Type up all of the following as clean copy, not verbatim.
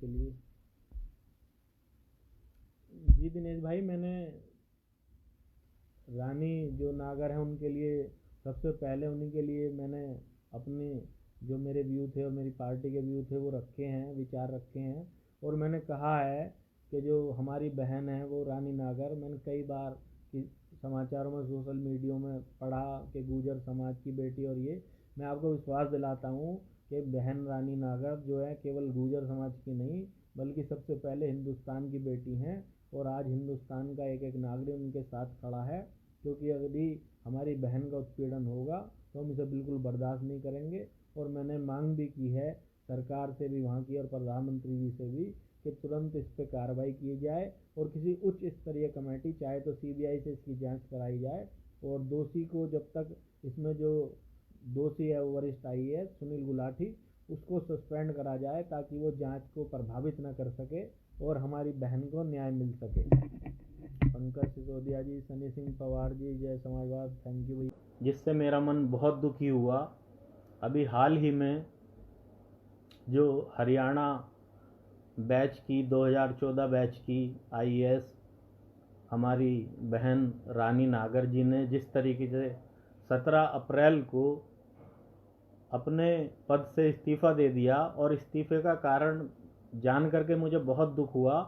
के लिए। जी दिनेश भाई, मैंने रानी जो नागर हैं उनके लिए सबसे पहले उन्हीं के लिए मैंने अपने जो मेरे व्यू थे और मेरी पार्टी के व्यू थे वो रखे हैं, विचार रखे हैं। और मैंने कहा है कि जो हमारी बहन है वो रानी नागर, मैंने कई बार समाचारों में, सोशल मीडिया में पढ़ा कि गुर्जर समाज की बेटी, और ये मैं आपको विश्वास दिलाता हूँ कि बहन रानी नागर जो है केवल गुर्जर समाज की नहीं बल्कि सबसे पहले हिंदुस्तान की बेटी हैं। और आज हिंदुस्तान का एक एक नागरिक उनके साथ खड़ा है, क्योंकि यदि हमारी बहन का उत्पीड़न होगा तो हम इसे बिल्कुल बर्दाश्त नहीं करेंगे। और मैंने मांग भी की है सरकार से भी वहाँ की और प्रधानमंत्री जी से भी कि तुरंत इस पर कार्रवाई की जाए और किसी उच्च स्तरीय कमेटी, चाहे तो सीबीआई से इसकी जांच कराई जाए, और दोषी को, जब तक इसमें जो दोषी है वो वरिष्ठ आईएएस सुनील गुलाटी, उसको सस्पेंड करा जाए ताकि वो जांच को प्रभावित न कर सके और हमारी बहन को न्याय मिल सके। पंकज सिसोदिया जी, सनी सिंह पवार जी, जय समाजवाद, थैंक यू भैया। जिससे मेरा मन बहुत दुखी हुआ, अभी हाल ही में जो हरियाणा बैच की 2014 बैच की आईएएस हमारी बहन रानी नागर जी ने जिस तरीके से 17 अप्रैल को अपने पद से इस्तीफ़ा दे दिया, और इस्तीफ़े का कारण जान करके मुझे बहुत दुख हुआ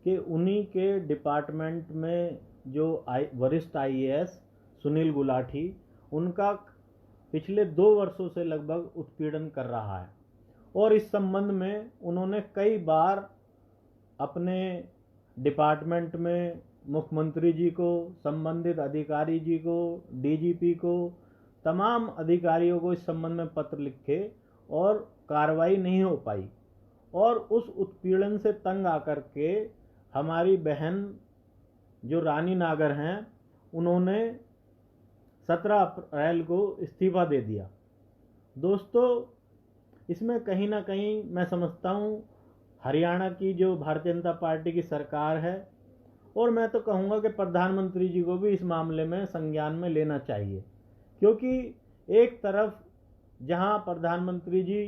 कि उन्हीं के डिपार्टमेंट में जो वरिष्ठ आईएएस सुनील गुलाटी, उनका पिछले 2 वर्षों से लगभग उत्पीड़न कर रहा है। और इस संबंध में उन्होंने कई बार अपने डिपार्टमेंट में मुख्यमंत्री जी को, संबंधित अधिकारी जी को, डीजीपी को, तमाम अधिकारियों को इस संबंध में पत्र लिखे और कार्रवाई नहीं हो पाई। और उस उत्पीड़न से तंग आकर के हमारी बहन जो रानी नागर हैं उन्होंने 17 अप्रैल को इस्तीफ़ा दे दिया। दोस्तों, इसमें कहीं ना कहीं मैं समझता हूँ हरियाणा की जो भारतीय जनता पार्टी की सरकार है, और मैं तो कहूँगा कि प्रधानमंत्री जी को भी इस मामले में संज्ञान में लेना चाहिए। क्योंकि एक तरफ जहां प्रधानमंत्री जी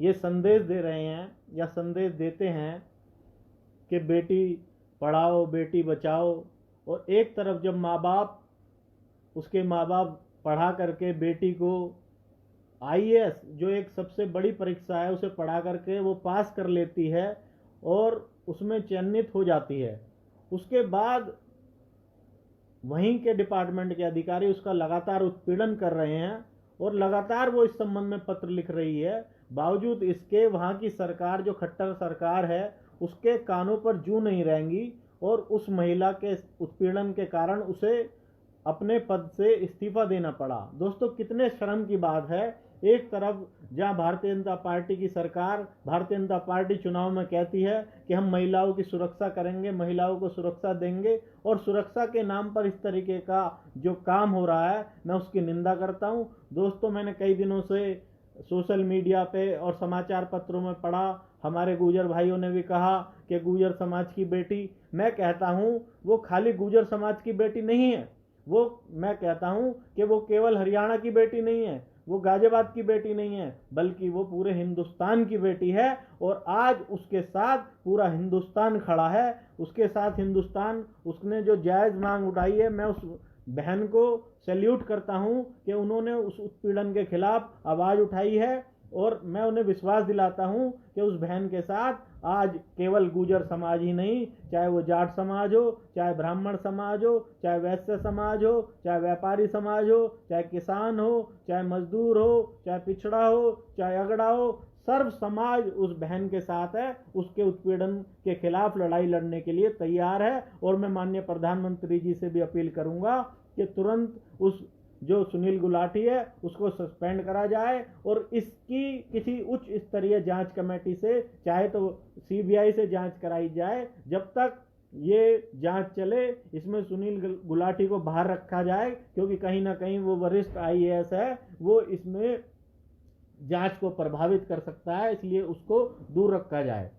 ये संदेश दे रहे हैं या संदेश देते हैं कि बेटी पढ़ाओ बेटी बचाओ, और एक तरफ जब उसके माँ बाप पढ़ा करके बेटी को आईएएस जो एक सबसे बड़ी परीक्षा है उसे पढ़ा करके वो पास कर लेती है और उसमें चयनित हो जाती है, उसके बाद वहीं के डिपार्टमेंट के अधिकारी उसका लगातार उत्पीड़न कर रहे हैं और लगातार वो इस संबंध में पत्र लिख रही है। बावजूद इसके वहाँ की सरकार जो खट्टर सरकार है उसके कानों पर जू नहीं रहेंगी, और उस महिला के उत्पीड़न के कारण उसे अपने पद से इस्तीफा देना पड़ा। दोस्तों, कितने शर्म की बात है। एक तरफ जहां भारतीय जनता पार्टी की सरकार, भारतीय जनता पार्टी चुनाव में कहती है कि हम महिलाओं की सुरक्षा करेंगे, महिलाओं को सुरक्षा देंगे, और सुरक्षा के नाम पर इस तरीके का जो काम हो रहा है मैं उसकी निंदा करता हूं। दोस्तों, मैंने कई दिनों से सोशल मीडिया पे और समाचार पत्रों में पढ़ा, हमारे गुर्जर भाइयों ने भी कहा कि गुर्जर समाज की बेटी। मैं कहता हूं वो खाली गुर्जर समाज की बेटी नहीं है, मैं कहता हूं कि वो केवल हरियाणा की बेटी नहीं है, वो गाजियाबाद की बेटी नहीं है, बल्कि वो पूरे हिंदुस्तान की बेटी है। और आज उसके साथ पूरा हिंदुस्तान खड़ा है, उसके साथ हिंदुस्तान, उसने जो जायज़ मांग उठाई है, मैं उस बहन को सैल्यूट करता हूं कि उन्होंने उस उत्पीड़न के खिलाफ आवाज़ उठाई है। और मैं उन्हें विश्वास दिलाता हूं कि उस बहन के साथ आज केवल गुर्जर समाज ही नहीं, चाहे वो जाट समाज हो, चाहे ब्राह्मण समाज हो, चाहे वैश्य समाज हो, चाहे व्यापारी समाज हो, चाहे किसान हो, चाहे मजदूर हो, चाहे पिछड़ा हो, चाहे अगड़ा हो, सर्व समाज उस बहन के साथ है, उसके उत्पीड़न के खिलाफ लड़ाई लड़ने के लिए तैयार है। और मैं माननीय प्रधानमंत्री जी से भी अपील करूंगा कि तुरंत उस जो सुनील गुलाटी है उसको सस्पेंड करा जाए और इसकी किसी उच्च स्तरीय जांच कमेटी से, चाहे तो सीबीआई से जांच कराई जाए। जब तक ये जांच चले इसमें सुनील गुलाटी को बाहर रखा जाए, क्योंकि कहीं ना कहीं वो वरिष्ठ आईएएस है, वो इसमें जांच को प्रभावित कर सकता है, इसलिए उसको दूर रखा जाए।